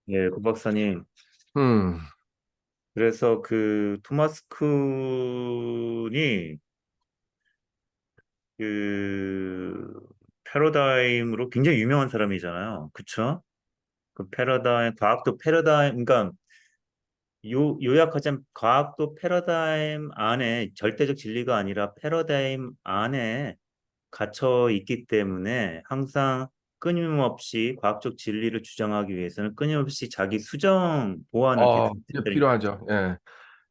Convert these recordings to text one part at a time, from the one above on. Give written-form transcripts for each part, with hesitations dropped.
예, 고 박사님. 음, 그래서 그 토마스 쿤이 그 패러다임으로 굉장히 유명한 사람이잖아요. 그쵸? 그 패러다임, 과학도 패러다임, 그러니까 요약하자면 과학도 패러다임 안에 절대적 진리가 아니라 패러다임 안에 갇혀 있기 때문에 항상 끊임없이 과학적 진리를 주장하기 위해서는 끊임없이 자기 수정 보완을 계속 해야 이제 되니까. 필요하죠. 예.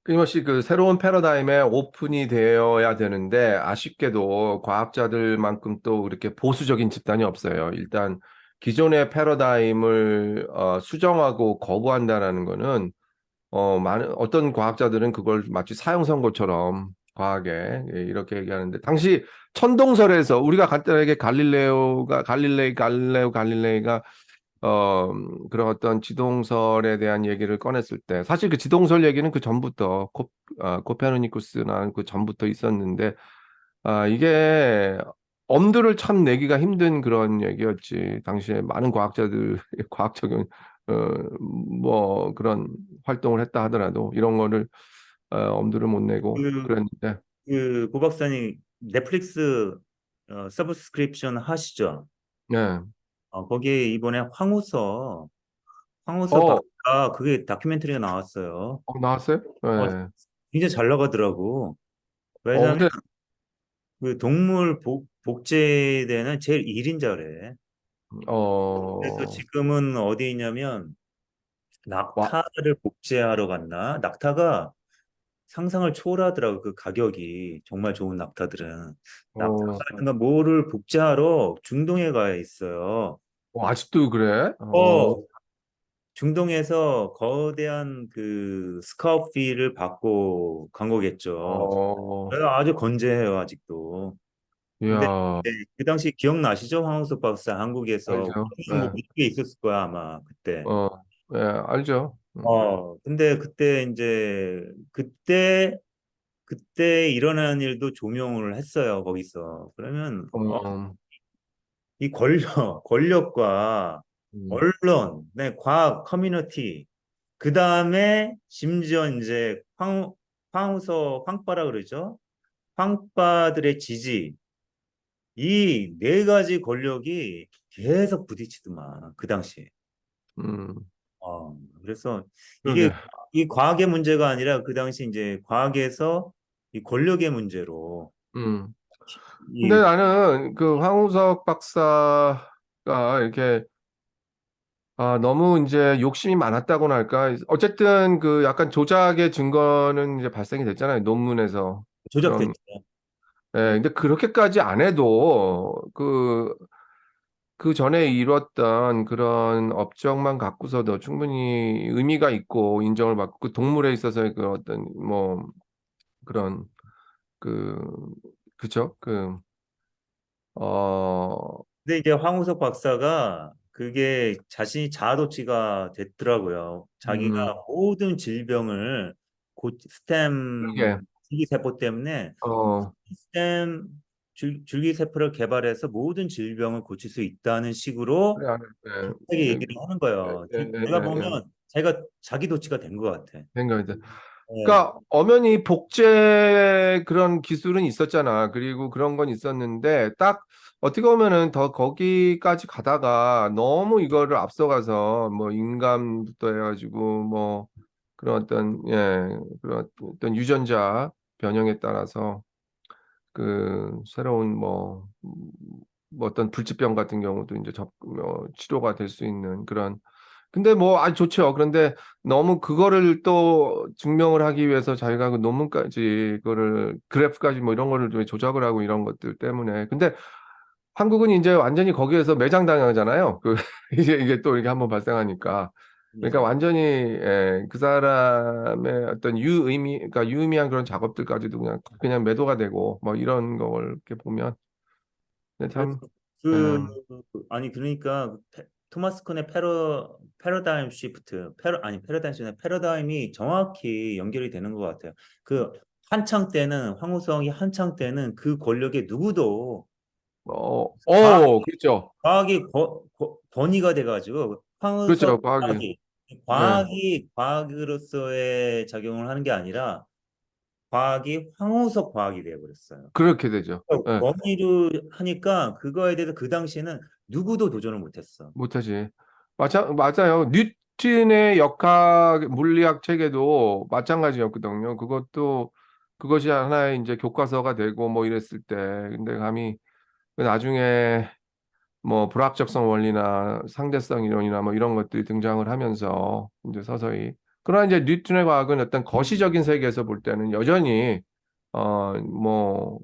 끊임없이 그 새로운 패러다임에 오픈이 되어야 되는데, 아쉽게도 과학자들만큼 또 이렇게 보수적인 집단이 없어요. 일단, 기존의 패러다임을 수정하고 거부한다라는 거는, 어떤 과학자들은 그걸 마치 사형 선고처럼 과하게 이렇게 얘기하는데, 당시 천동설에서 우리가 간단하게 갈릴레이가 그런 어떤 지동설에 대한 얘기를 꺼냈을 때, 사실 그 지동설 얘기는 그 전부터, 코페르니쿠스나 그 전부터 있었는데, 이게 엄두를 참 내기가 힘든 그런 얘기였지. 당시에 많은 과학자들, 과학적인, 어, 뭐 그런 활동을 했다 하더라도, 이런 거를, 엄두를 못 내고 그, 그랬는데, 고 박사님 넷플릭스 서브스크립션 하시죠? 네. 거기에 이번에 황우서 어, 박사 그게 다큐멘터리가 나왔어요. 나왔어요? 어, 네. 굉장히 잘 나가더라고. 왜냐하면 근데, 그 동물 복제되는 제일 1인자래. 그래서 어, 지금은 어디 있냐면 와, 낙타를 복제하러 갔나? 낙타가 상상을 초월하더라고. 그 가격이 정말 좋은 낙타들은 낙타 어, 같은 거 뭐를 복제하러 중동에 가 있어요. 아직도 그래? 어, 중동에서 거대한 그 스카우피를 받고 간 거겠죠. 어, 그래서 아주 건재해요, 아직도. 근데 이야, 그 당시 기억나시죠? 황우석 박사 한국에서 알죠. 뭐 네. 미국에 있었을 거야, 아마 그때. 어, 예, 알죠. 근데 그때 이제 그때 일어난 일도 조명을 했어요, 거기서. 그러면 어, 이 권력과 음, 언론, 네, 과학 커뮤니티, 그 다음에 심지어 이제 황우서 황빠라 그러죠. 황빠들의 지지, 이 네 가지 권력이 계속 부딪히더만 그 당시에. 음, 그래서 이게 그러게. 이 과학의 문제가 아니라 그 당시 이제 과학에서 이 권력의 문제로 음. 근데 이 나는 그 황우석 박사가 이렇게 너무 이제 욕심이 많았다고나 할까? 어쨌든 그 약간 조작의 증거는 이제 발생이 됐잖아요. 논문에서. 그런, 조작됐죠. 근데 그렇게까지 안 해도 그 전에 이뤘던 그런 업적만 갖고서도 충분히 의미가 있고 인정을 받고 그 동물에 있어서의 그 어떤 뭐 그런 그 그쵸? 어 근데 이제 황우석 박사가 그게 자신이 자아도취가 됐더라고요. 자기가 음, 모든 질병을 그게 스템 줄기세포 때문에 어 스템 줄기세포를 개발해서 모든 질병을 고칠 수 있다는 식으로 그래 안 예, 자기 예, 얘기를 하는 거예요. 내가 예. 보면 자기가 자기 도취가 된 것 같아. 생각이 돼. 예, 그러니까 엄연히 복제 그런 기술은 있었잖아. 그리고 그런 건 있었는데 딱 어떻게 보면은 더 거기까지 가다가 너무 이거를 앞서가서 뭐 인감부터 해가지고 뭐 그런 어떤 그런 어떤 유전자 변형에 따라서 그 새로운 뭐 어떤 불치병 같은 경우도 이제 치료가 될 수 있는 그런 근데 뭐 아주 좋죠. 그런데 너무 그거를 또 증명을 하기 위해서 자기가 그 논문까지 그거를 그래프까지 뭐 이런 거를 좀 조작을 하고 이런 것들 때문에 근데 한국은 이제 완전히 거기에서 매장당하잖아요. 이게 또 이게 한번 발생하니까 그러니까 그렇죠. 완전히 그 사람의 어떤 그러니까 유의미한 그런 작업들까지도 그냥 매도가 되고 뭐 이런 걸 이렇게 보면 근데 그래서 참 그 예, 아니 그러니까 토마스 쿤의 패러다임 시프트 아니 패러다임 시프트 패러다임이 정확히 연결이 되는 것 같아요. 그 한창 때는 황우성이 한창 때는 그 권력에 누구도 과학, 그렇죠. 과학이 권위가 돼가지고 황우석 그렇죠. 과학이. 과학이 네, 과학이 과학으로서의 작용을 하는 게 아니라 과학이 황우석 과학이 되어버렸어요. 그렇게 되죠. 예, 권위를 하니까 그거에 대해서 그 당시에는 누구도 도전을 못했어. 못하지. 맞아요. 뉴턴의 역학 물리학 체계도 마찬가지였거든요. 그것이 하나의 이제 교과서가 되고 뭐 이랬을 때, 근데 감히 그 나중에 뭐 불합적성 원리나 상대성 이론이나 뭐 이런 것들이 등장을 하면서 이제 서서히, 그러나 이제 뉴턴의 과학은 어떤 거시적인 세계에서 볼 때는 여전히 뭐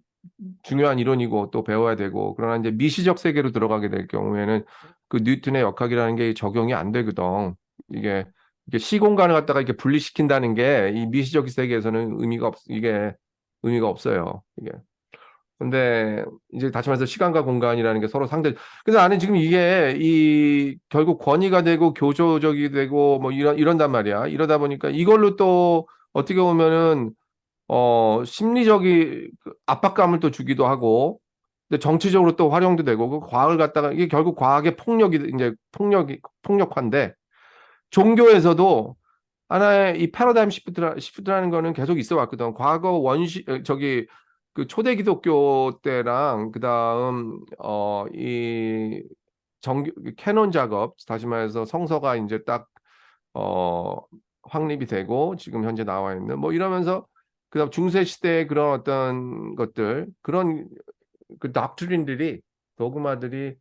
중요한 이론이고 또 배워야 되고, 그러나 이제 미시적 세계로 들어가게 될 경우에는 그 뉴턴의 역학이라는 게 적용이 안 되거든. 이게 이게 시공간을 갖다가 이렇게 분리시킨다는 게 이 미시적 세계에서는 이게 의미가 없어요. 이게. 근데 이제 다시 말해서 시간과 공간이라는 게 서로 그래서 나는 지금 이게 이 결국 권위가 되고 교조적이 되고 뭐 이런단 말이야. 이러다 보니까 이걸로 또 어떻게 보면은 심리적인 그 압박감을 또 주기도 하고, 근데 정치적으로 또 활용도 되고, 그 과학을 갖다가 이게 결국 과학의 폭력화인데, 종교에서도 하나의 이 패러다임 시프트라는 거는 계속 있어 왔거든. 과거 저기 그 초대 기독교 때랑 그다음 이 정규 캐논 작업, 다시 말해서 성서가 이제 딱 어 확립이 되고 지금 현재 나와 있는 뭐 이러면서, 그다음 중세 시대의 그런 어떤 것들, 그런 그 doctrine들이, 도그마들이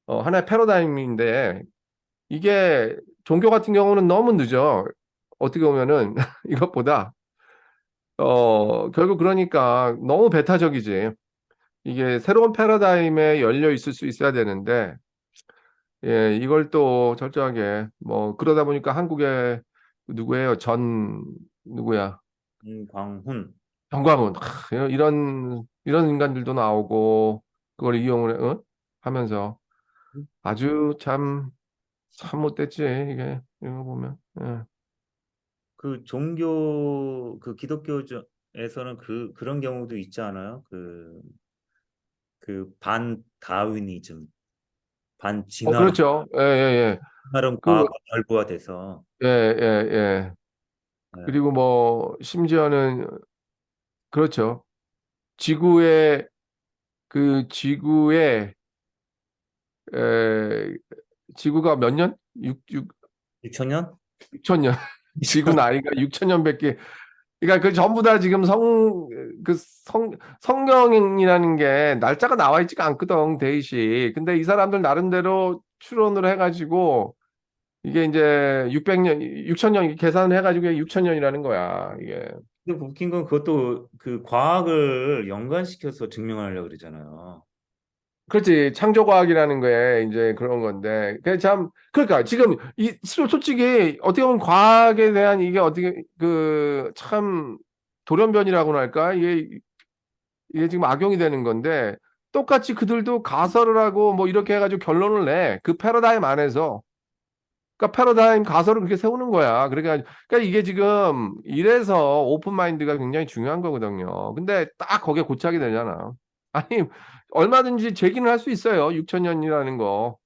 하나의 패러다임인데, 이게 종교 같은 경우는 너무 늦어. 어떻게 보면은 이것보다 결국 그러니까 너무 배타적이지. 이게 새로운 패러다임에 열려 있을 수 있어야 되는데, 예, 이걸 또 철저하게 뭐 그러다 보니까 한국에 누구예요? 누구야? 광훈. 정광훈. 이런 인간들도 나오고 그걸 하면서 아주 참 못됐지 이게, 이거 보면. 예. 그 종교 그 기독교에서는 그런 경우도 있지 않아요? 그 반다윈이즘, 반진화론, 그렇죠. 예, 예, 예. 진화론 그, 과학과 결부화돼서 예, 예, 예. 예, 그리고 뭐 심지어는 그렇죠. 지구의 지구의 에, 지구가 몇 년? 6천년? 6천 년. 지구 나이가 6천 년밖에. 그러니까 그 전부 다 지금 성경이라는 게 날짜가 나와 있지가 않거든, 데이시. 근데 이 사람들 나름대로 추론을 해가지고 이게 이제 600년, 6천 년 계산을 해가지고 6천 년이라는 거야, 이게. 근데 웃긴 건 그것도 그 과학을 연관시켜서 증명하려고 그러잖아요. 그렇지. 창조과학이라는 거에 이제 그런 건데. 그러니까 지금 솔직히 어떻게 보면 과학에 대한 이게 어떻게 참 돌연변이라고나 할까? 이게 지금 악용이 되는 건데, 똑같이 그들도 가설을 하고 뭐 이렇게 해가지고 결론을 내. 그 패러다임 안에서. 그러니까 패러다임 가설을 그렇게 세우는 거야. 그러니까 이게 지금 이래서 오픈 마인드가 굉장히 중요한 거거든요. 근데 딱 거기에 고착이 되잖아. 아니, 얼마든지 제기는 할 수 있어요. 6천 년이라는 거.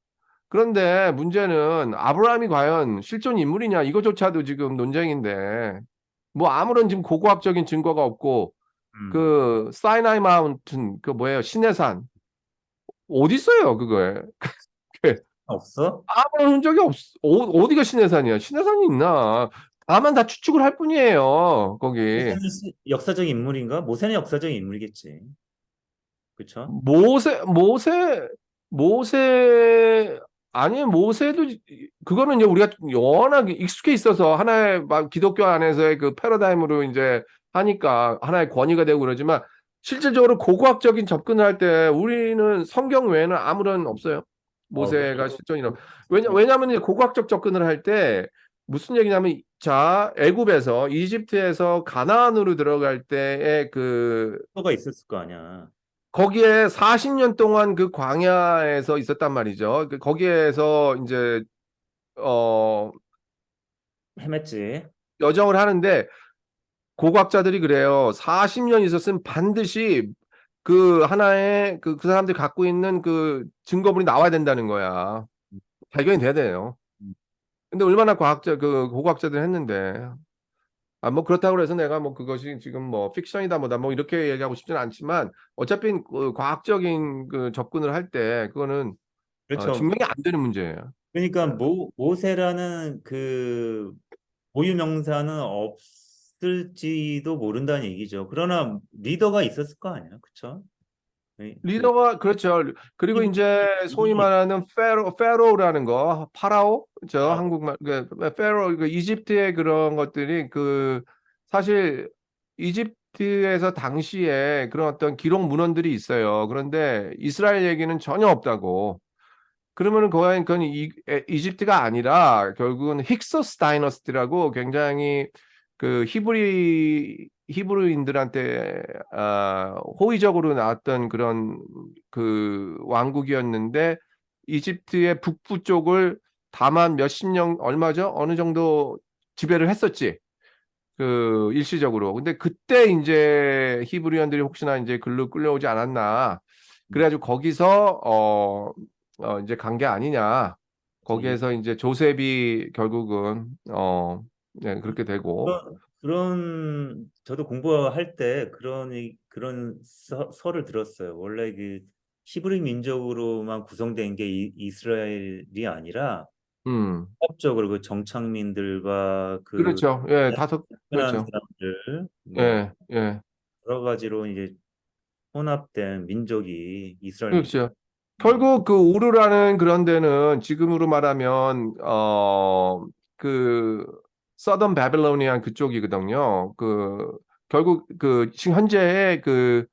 그런데 문제는 아브라함이 과연 실존 인물이냐, 이거조차도 지금 논쟁인데, 뭐 아무런 지금 고고학적인 증거가 없고, 음. 그 사이나이 마운틴, 그 뭐예요, 신의 산, 어디 있어요 그거에? 없어? 아무런 흔적이 어디가 신의 산이야? 신의 산이 있나? 다만 다 추측을 할 뿐이에요 거기. 모세는 역사적 인물인가? 모세는 역사적 인물이겠지. 그쵸? 모세 아니, 모세도 그거는 이제 우리가 워낙 익숙해 있어서 하나의 막 기독교 안에서의 그 패러다임으로 이제 하니까 하나의 권위가 되고 그러지만, 실질적으로 고고학적인 접근을 할 때 우리는 성경 외에는 아무런 없어요. 모세가 그래도 실존이라. 왜냐하면 이제 고고학적 접근을 할 때 무슨 얘기냐면, 자, 애굽에서 이집트에서 가나안으로 들어갈 때의 가 있었을 거 아니야. 거기에 40년 동안 그 광야에서 있었단 말이죠. 거기에서 이제 어 헤맸지. 여정을 하는데, 고고학자들이 그래요. 40년 있었으면 반드시 그 하나의 그 사람들이 갖고 있는 그 증거물이 나와야 된다는 거야. 발견이 돼야 돼요. 근데 얼마나 고고학자들 했는데. 아, 뭐 그렇다고 해서 내가 뭐 그것이 지금 뭐 픽션이다 뭐다 뭐 이렇게 얘기하고 싶지는 않지만 어차피 그 과학적인 그 접근을 할 때 그거는 그렇죠. 증명이 안 되는 문제예요. 그러니까 네. 모세라는 그 고유 명사는 없을지도 모른다는 얘기죠. 그러나 리더가 있었을 거 아니에요, 그렇죠? 리더가 그렇죠. 그리고 이제 소위 이 말하는 페로라는 거, 파라오, 저 아, 한국말 페로 그 이집트의 그런 것들이 그 사실 이집트에서 당시에 그런 어떤 기록 문헌들이 있어요. 그런데 이스라엘 얘기는 전혀 없다고. 그러면은 그건 이집트가 아니라 결국은 힉소스 다이너스티라고 굉장히 그 히브리인들한테 호의적으로 나왔던 그런 그 왕국이었는데 이집트의 북부 쪽을 다만 몇십 년 얼마죠? 어느 정도 지배를 했었지. 그 일시적으로. 근데 그때 이제 히브리언들이 혹시나 이제 글로 끌려오지 않았나. 그래가지고 거기서 이제 간 게 아니냐. 이- 거기에서 이제 조셉이 결국은 네, 그렇게 되고. 저도 공부할 때 그런 설을 들었어요. 원래 그 히브리 민족으로만 구성된 게 이스라엘이 아니라 음. 합적으로 그 정착민들과 그 그렇죠. 예, 다섯 흔한 그렇죠. 사람들 뭐 예, 예. 여러 가지로 이제 혼합된 민족이 이스라엘 민족. 그렇죠. 음, 결국 그 우르라는 그런 데는 지금으로 말하면 그 서던 바빌로니안 그쪽이거든요. 그 결국 그 지금 현재의 그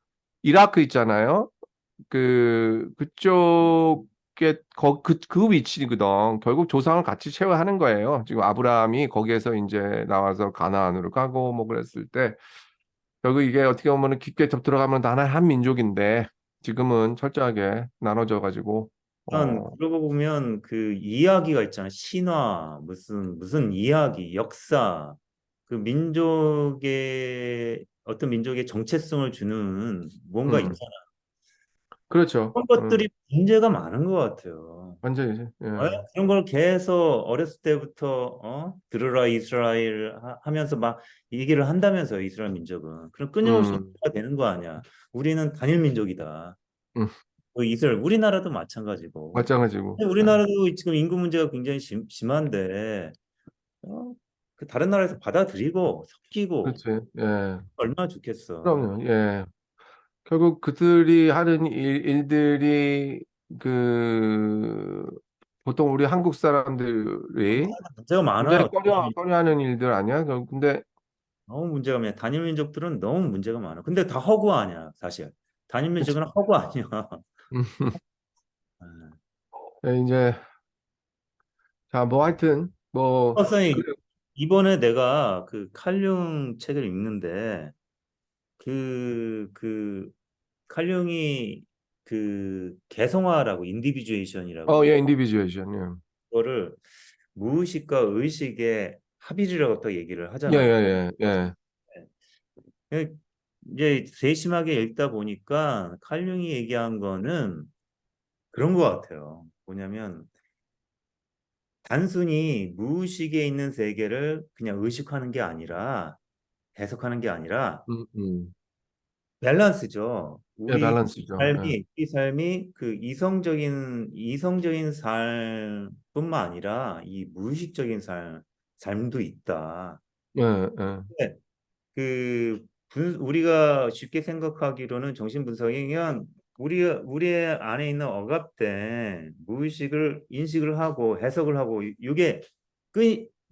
이라크 있잖아요. 그쪽에 그 위치거든. 결국 조상을 같이 채워하는 거예요. 지금 아브라함이 거기에서 이제 나와서 가나안으로 가고 뭐 그랬을 때 결국 이게 어떻게 보면 깊게 들어가면 다 하나의 한 민족인데 지금은 철저하게 나눠져 가지고 그러고 보면 그 이야기가 있잖아요. 신화, 무슨 이야기, 역사, 그 민족의 어떤 민족의 정체성을 주는 뭔가 음, 있잖아요. 그렇죠. 그런 것들이 문제가 많은 것 같아요. 완전히 그런 걸 계속 어렸을 때부터 들으라 이스라엘 하면서 막 얘기를 한다면서요. 이스라엘 민족은. 그럼 끊임없이 음, 얘기가 되는 거 아니야. 우리는 단일 민족이다. 음, 그 이스라엘 우리나라도 마찬가지고. 마찬가지고 근데 우리나라도 지금 인구 문제가 굉장히 심한데 어? 그 다른 나라에서 받아들이고 섞이고 그렇지. 예, 얼마나 좋겠어. 그럼요. 예, 결국 그들이 하는 일들이 그 보통 우리 한국 사람들이 문제가 굉장히 많아요. 꺼려하는 일들 아니야? 근데 너무 문제가 많아. 단일 민족들은 너무 문제가 많아. 근데 다 허구 아니야, 사실. 단일 그치. 민족은 허구 아니야. 음, 아. 예, 이제 자, 뭐 하여튼 뭐 선생님, 그래. 이번에 내가 그 칼융 책을 읽는데 그 칼융이 그 개성화라고 인디비주에이션이라고 예, 인디비주얼이션. 그거를 무의식과 의식의 합일이라고 또 얘기를 예, 하잖아요. 예, 예, 예. 예, 이제 세심하게 읽다 보니까 칼융이 얘기한 거는 그런 것 같아요. 뭐냐면 단순히 무의식에 있는 세계를 그냥 의식하는 게 아니라 해석하는 게 아니라 음, 음. 밸런스죠. 예, 밸런스죠. 예. 우리 삶이 그 이성적인 삶뿐만 아니라 이 무의식적인 삶도 있다. 예, 예. 네. 우리가 쉽게 생각하기로는 정신 분석이 그냥 우리 안에 있는 억압된 무의식을 인식을 하고 해석을 하고 이게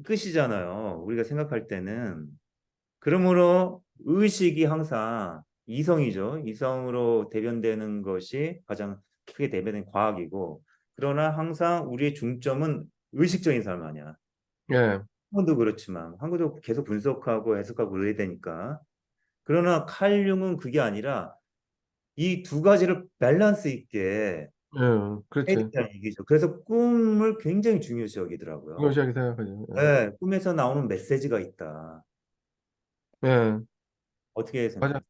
끝이잖아요. 우리가 생각할 때는. 그러므로 의식이 항상 이성이죠. 이성으로 대변되는 것이 가장 크게 대변된 과학이고, 그러나 항상 우리의 중점은 의식적인 삶 아니야. 예. 한국도 그렇지만, 한국도 계속 분석하고 해석하고 그래야 되니까. 그러나 칼융은 그게 아니라 이 두 가지를 밸런스 있게 예, 해야 그렇지. 된다는 얘기죠. 그래서 꿈을 굉장히 중요시 여기더라고요. 중요시하게 생각하죠. 네, 꿈에서 나오는 메시지가 있다. 예, 예, 어떻게 맞아. 생각하세요?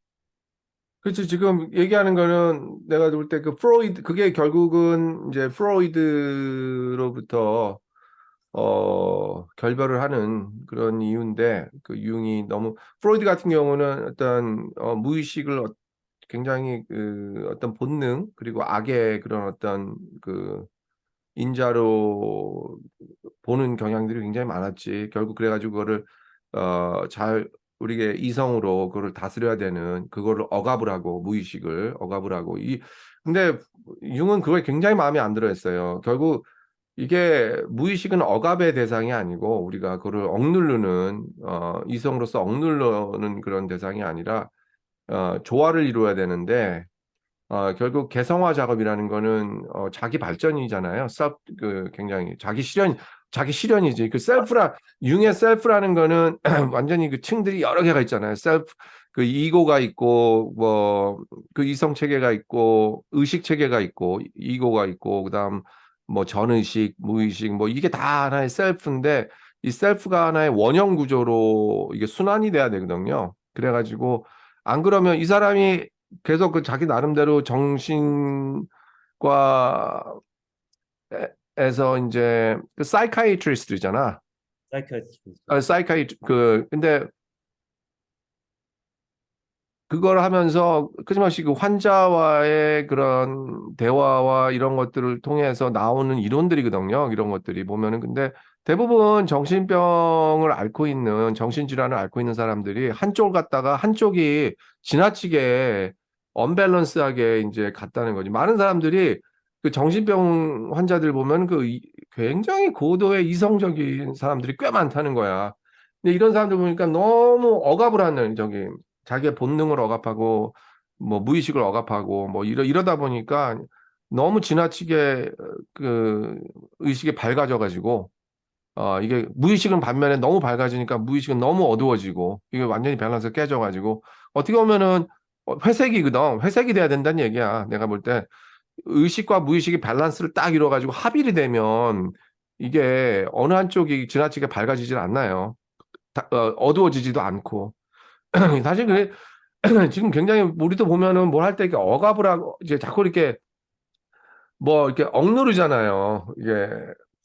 그렇지. 지금 얘기하는 거는 내가 볼 때 그 프로이드, 그게 결국은 이제 프로이드로부터 결별을 하는 그런 이유인데 그 융이 너무 프로이드 같은 경우는 어떤 무의식을 굉장히 그 어떤 본능 그리고 악의 그런 어떤 그 인자로 보는 경향들이 굉장히 많았지. 결국 그래가지고 그거를 잘 우리가 이성으로 그거를 다스려야 되는 그거를 억압을 하고 무의식을 억압을 하고 이 근데 융은 그걸 굉장히 마음에 안 들어 했어요. 결국 이게 무의식은 억압의 대상이 아니고 우리가 그거를 억누르는 이성으로서 억누르는 그런 대상이 아니라 조화를 이루어야 되는데 결국 개성화 작업이라는 거는 자기 발전이잖아요. 그 굉장히 자기 실현이지. 그 셀프라 융의 셀프라는 거는 완전히 그 층들이 여러 개가 있잖아요. 셀프 그 이고가 있고 뭐 그 이성 체계가 있고 의식 체계가 있고 이고가 있고 그다음 뭐 전의식, 무의식 뭐 이게 다 하나의 셀프인데 이 셀프가 하나의 원형 구조로 이게 순환이 돼야 되거든요. 그래가지고 안 그러면 이 사람이 계속 그 자기 나름대로 정신과에서 이제 그 사이카이트리스트잖아. 사이키아트리스트. 그 근데 그걸 하면서 끊임없이 그 환자와의 그런 대화와 이런 것들을 통해서 나오는 이론들이거든요. 이런 것들이 보면은 근데 대부분 정신병을 앓고 있는 정신질환을 앓고 있는 사람들이 한쪽을 갖다가 한쪽이 지나치게 언밸런스하게 이제 갔다는 거지. 많은 사람들이 그 정신병 환자들 보면 굉장히 고도의 이성적인 사람들이 꽤 많다는 거야. 근데 이런 사람들 보니까 너무 억압을 하는 자기의 본능을 억압하고 뭐 무의식을 억압하고 뭐 이러다 보니까 너무 지나치게 그 의식이 밝아져 가지고 이게 무의식은 반면에 너무 밝아지니까 무의식은 너무 어두워지고 이게 완전히 밸런스 깨져 가지고 어떻게 보면은 회색이거든. 회색이 돼야 된다는 얘기야. 내가 볼 때 의식과 무의식이 밸런스를 딱 이뤄 가지고 합일이 되면 이게 어느 한쪽이 지나치게 밝아지질 않나요. 어두워지지도 않고 사실 그게 지금 굉장히 우리도 보면은 뭘 할 때 이렇게 억압을 하고 이제 자꾸 이렇게 뭐 이렇게 억누르잖아요. 이게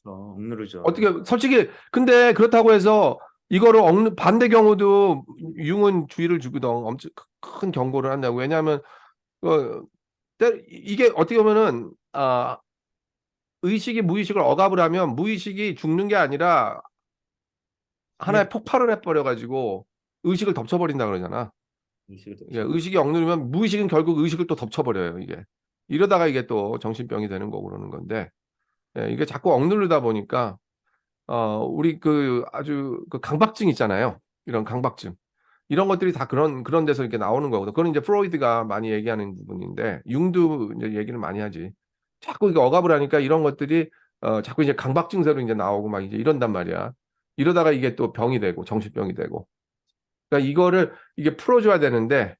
억누르죠. 어떻게 솔직히 근데 그렇다고 해서 이거를 반대 경우도 융은 주의를 주거든. 엄청 큰 경고를 한다고. 왜냐하면 어, 이게 어떻게 보면은 의식이 무의식을 억압을 하면 무의식이 죽는 게 아니라 이게 하나의 폭발을 해버려 가지고 의식을 덮쳐버린다 그러잖아. 의식을 예, 덮쳐. 의식이 억누르면 무의식은 결국 의식을 또 덮쳐버려요, 이게. 이러다가 이게 또 정신병이 되는 거고 그러는 건데, 예, 이게 자꾸 억누르다 보니까, 우리 그 아주 그 강박증 있잖아요. 이런 강박증. 이런 것들이 다 그런 데서 이렇게 나오는 거거든. 그건 이제 프로이드가 많이 얘기하는 부분인데, 융도 이제 얘기를 많이 하지. 자꾸 이게 억압을 하니까 이런 것들이, 자꾸 이제 강박증세로 이제 나오고 막 이제 이런단 말이야. 이러다가 이게 또 병이 되고, 정신병이 되고. 그러니까 이게 풀어줘야 되는데,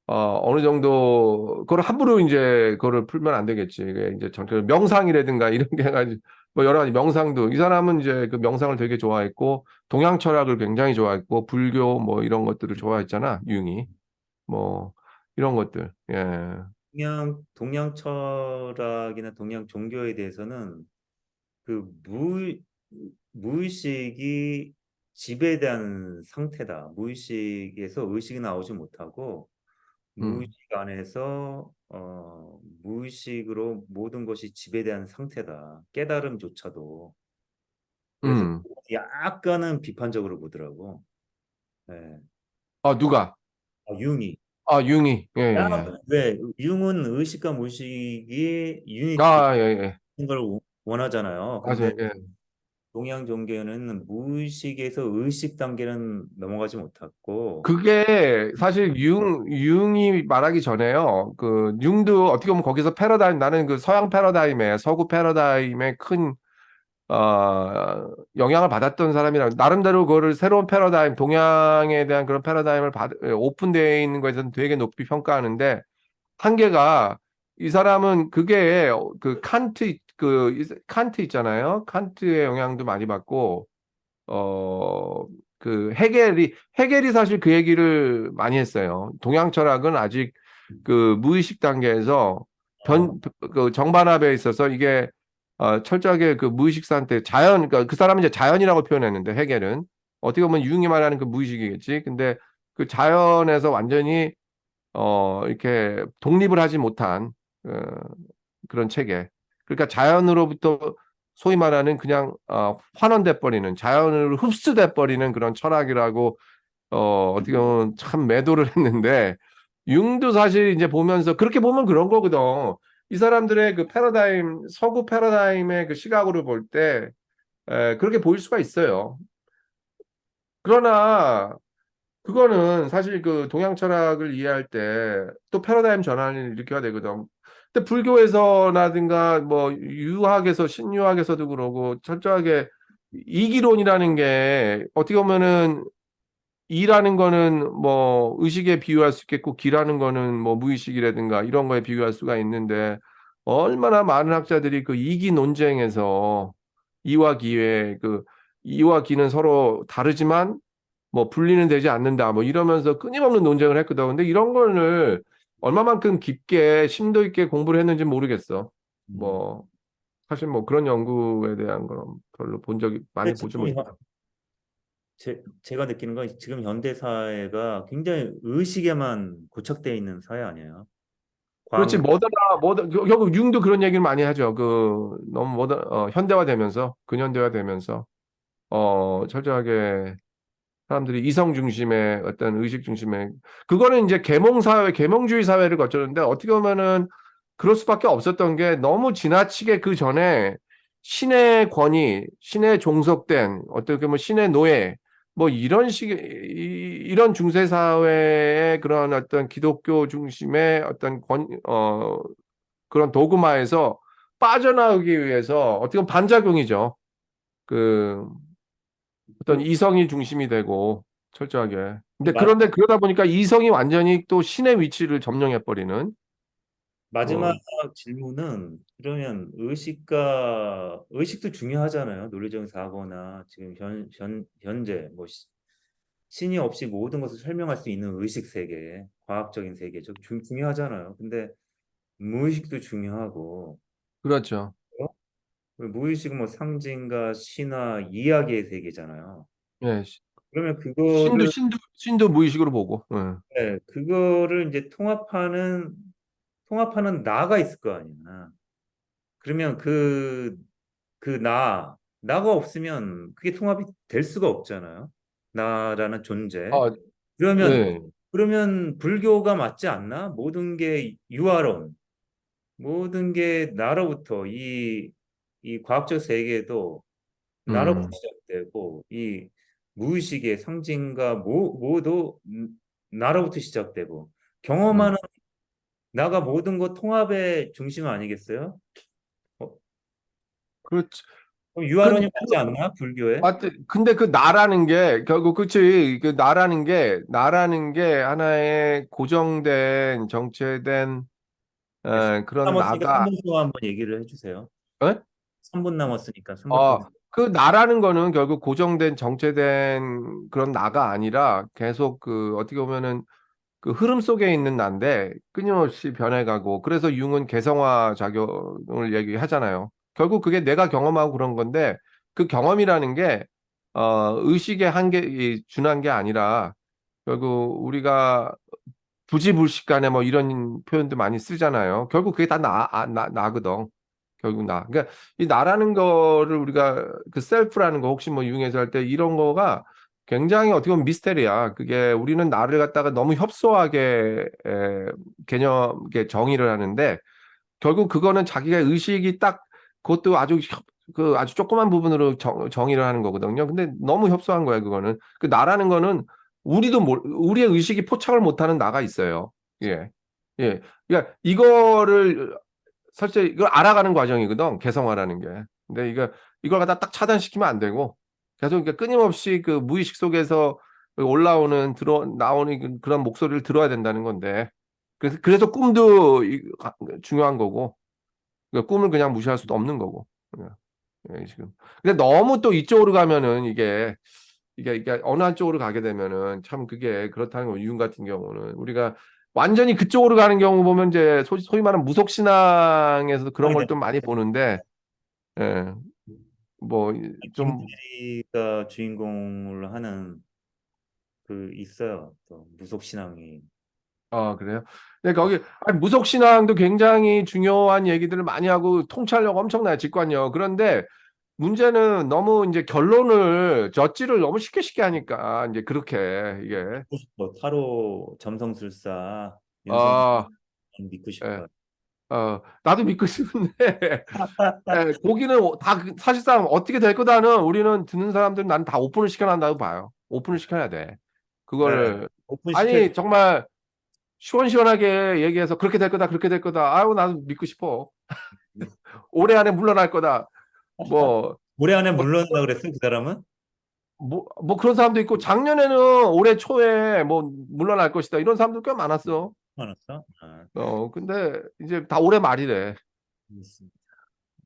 어느 정도, 그걸 함부로 이제, 그거를 풀면 안 되겠지. 이게 이제 전체 명상이라든가 이런 게 해가지고, 뭐 여러 가지 명상도, 이 사람은 이제 그 명상을 되게 좋아했고, 동양 철학을 굉장히 좋아했고, 불교 뭐 이런 것들을 좋아했잖아, 융이. 뭐, 이런 것들. 예. 동양 철학이나 동양 종교에 대해서는 그 무의식이 지배된 상태다. 무의식에서 의식이 나오지 못하고 음, 무의식 안에서 무의식으로 모든 것이 지배된 상태다. 깨달음조차도. 그래서 음. 약간은 비판적으로 보더라고. 네. 누가? 융이. 융이. 예, 예, 예. 왜 융은 의식과 무의식이 유니티 예, 예. 걸 원하잖아요. 근데 맞아요. 예. 동양 종교는 무의식에서 의식 단계는 넘어가지 못했고, 그게 사실 융이 말하기 전에요. 그 융도 어떻게 보면 거기서 나는 그 서양 패러다임에 서구 패러다임에 큰 영향을 받았던 사람이라 나름대로 그거를 새로운 패러다임, 동양에 대한 그런 패러다임을 오픈되어 있는 것에서는 되게 높이 평가하는데 한계가 이 사람은 그게 칸트 있잖아요. 칸트의 영향도 많이 받고 어, 그 헤겔이 사실 그 얘기를 많이 했어요. 동양 철학은 아직 그 무의식 단계에서 어, 그 정반합에 있어서 이게 철저하게 그 무의식 상태, 자연, 그러니까 그 사람은 이제 자연이라고 표현했는데 해겔은 어떻게 보면 유응이 말하는 그 무의식이겠지. 근데 그 자연에서 완전히 이렇게 독립을 하지 못한 어, 그런 체계. 그러니까 자연으로부터 소위 말하는 그냥 환원돼 버리는 자연으로 흡수돼 버리는 그런 철학이라고 어떻게 보면 참 매도를 했는데 융도 사실 이제 보면서 그렇게 보면 그런 거거든. 이 사람들의 그 패러다임, 서구 패러다임의 그 시각으로 볼 때 그렇게 보일 수가 있어요. 그러나 그거는 사실 그 동양 철학을 이해할 때 또 패러다임 전환을 일으켜야 되거든. 근데 불교에서라든가 뭐 유학에서 신유학에서도 그러고 철저하게 이기론이라는 게 어떻게 보면은 이라는 거는 뭐 의식에 비유할 수 있겠고 기라는 거는 뭐 무의식이라든가 이런 거에 비유할 수가 있는데 얼마나 많은 학자들이 그 이기 논쟁에서 이와 기의 그 이와 기는 서로 다르지만 뭐 분리는 되지 않는다 뭐 이러면서 끊임없는 논쟁을 했거든. 근데 이런 거를 얼마만큼 깊게 심도 있게 공부를 했는지 모르겠어. 음. 뭐 사실 뭐 그런 연구에 대한 건 별로 본 적이 근데 많이 보지 지금 못했다. 제가 느끼는 건 지금 현대 사회가 굉장히 의식에만 고착되어 있는 사회 아니에요. 그렇지 과학, 뭐다 결국 융도 그런 얘기를 많이 하죠. 그 너무 현대화되면서 근현대화되면서 철저하게 사람들이 이성 중심의 어떤 의식 중심의 그거는 이제 계몽 사회, 계몽주의 사회를 거쳤는데 어떻게 보면은 그럴 수밖에 없었던 게 너무 지나치게 그 전에 신의 권위, 신의 종속된 어떻게 보면 신의 노예 뭐 이런 이런 중세 사회의 그런 어떤 기독교 중심의 어떤 그런 도그마에서 빠져나오기 위해서 어떻게 보면 반작용이죠. 그 어떤 그 이성이 중심이 되고 철저하게. 근데 마, 그런데 그러다 보니까 이성이 완전히 또 신의 위치를 점령해 버리는 마지막 뭐 질문은 그러면 의식도 중요하잖아요. 논리적인 사고나 지금 현재 뭐 신이 없이 모든 것을 설명할 수 있는 의식 세계, 과학적인 세계 중요하잖아요. 근데 무의식도 중요하고 그렇죠. 어? 무의식은 뭐 상징과 신화, 이야기의 세계잖아요. 예. 그러면 신도 그거를 신도 신도 무의식으로 보고. 예. 네, 그거를 이제 통합하는 나가 있을 거 아니야. 그러면 나가 없으면 그게 통합이 될 수가 없잖아요. 나라는 존재. 아, 그러면 예. 불교가 맞지 않나? 모든 게 유아론, 모든 게 나로부터 이 과학적 세계도 나로부터 음. 시작되고 이 무의식의 상징과 모두 나로부터 시작되고 음. 경험하는 나가 모든 것 통합의 중심 아니겠어요? 어, 그렇지. 그럼 그 유아론이 맞지 않나? 불교에? 근데 그 나라는 게 결국 그치 그 나라는 게 하나의 고정된 정체된 네, 3분 그런 남았으니까 나가 3분 동안 한번 얘기를 해주세요. 어? 3분 남았으니까 3분 동안. 그 나라는 거는 결국 고정된 정체된 그런 나가 아니라 계속 그 어떻게 보면은 그 흐름 속에 있는 나인데 끊임없이 변해가고 그래서 융은 개성화 작용을 얘기하잖아요. 결국 그게 내가 경험하고 그런 건데 그 경험이라는 게 의식의 한계 준한 게 아니라 결국 우리가 부지불식간에 뭐 이런 표현도 많이 쓰잖아요. 결국 그게 다 나거든. 결국 나. 그러니까 이 나라는 거를 우리가 그 셀프라는 거 혹시 뭐 유행해서 할 때 이런 거가 굉장히 어떻게 보면 미스테리야. 그게 우리는 나를 갖다가 너무 협소하게 개념, 이게 정의를 하는데 결국 그거는 자기가 의식이 딱 그것도 그 아주 조그만 부분으로 정의를 하는 거거든요. 근데 너무 협소한 거야, 그거는. 그 나라는 거는 우리의 의식이 포착을 못하는 나가 있어요. 예. 예. 그러니까 이걸 알아가는 과정이거든. 개성화라는 게. 근데 이걸 갖다 딱 차단시키면 안 되고 계속 그러니까 끊임없이 그 무의식 속에서 나오는 그런 목소리를 들어야 된다는 건데. 그래서 꿈도 중요한 거고. 그러니까 꿈을 그냥 무시할 수도 없는 거고. 지금. 근데 너무 또 이쪽으로 가면은 이게 어느 한쪽으로 가게 되면은 참 그게 그렇다는 거. 이윤 같은 경우는 우리가 완전히 그쪽으로 가는 경우 보면 이제 소위 말하는 무속신앙에서 그런 걸 좀 많이 보는데 예, 뭐, 좀, 김대리가 주인공을 하는 그 있어요. 또 무속 신앙이. 그래요? 네, 거기, 아니, 무속신앙도 굉장히 중요한 얘기들을 많이 하고 통찰력 엄청나요, 직관력. 그런데 문제는 너무 이제 결론을, 젖지를 너무 쉽게 쉽게 하니까, 이제 그렇게, 이게. 믿고 싶어. 타로 점성술사 윤석열 아, 믿고 예, 싶어요. 나도 믿고 싶은데, 예, 거기는 다, 사실상 어떻게 될 거다는 우리는 듣는 사람들은 난 다 오픈을 시켜놓는다고 봐요. 오픈을 시켜야 돼. 네, 그거를. 오픈시켜. 아니, 정말, 시원시원하게 얘기해서 그렇게 될 거다, 그렇게 될 거다. 아유, 나도 믿고 싶어. 올해 안에 물러날 거다. 뭐, 올해 안에 뭐, 물러난다 그랬어, 그 사람은? 뭐 그런 사람도 있고, 작년에는 올해 초에 뭐, 물러날 것이다. 이런 사람도 꽤 많았어. 많았어? 아, 근데 이제 다 올해 말이래. 알겠습니다.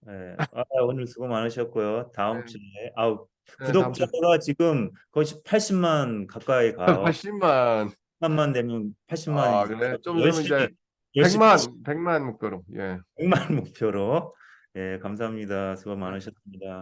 네. 오늘 수고 많으셨고요. 다음 네, 주에 네, 다음 주 구독자가 지금 거의 80만 가까이 가요. 80만. 10만만 되면 80만이 그래. 좀 있으면 이제 열심히 100만 목표로. 예. 100만 목표로. 예, 감사합니다. 수고 네. 많으셨습니다.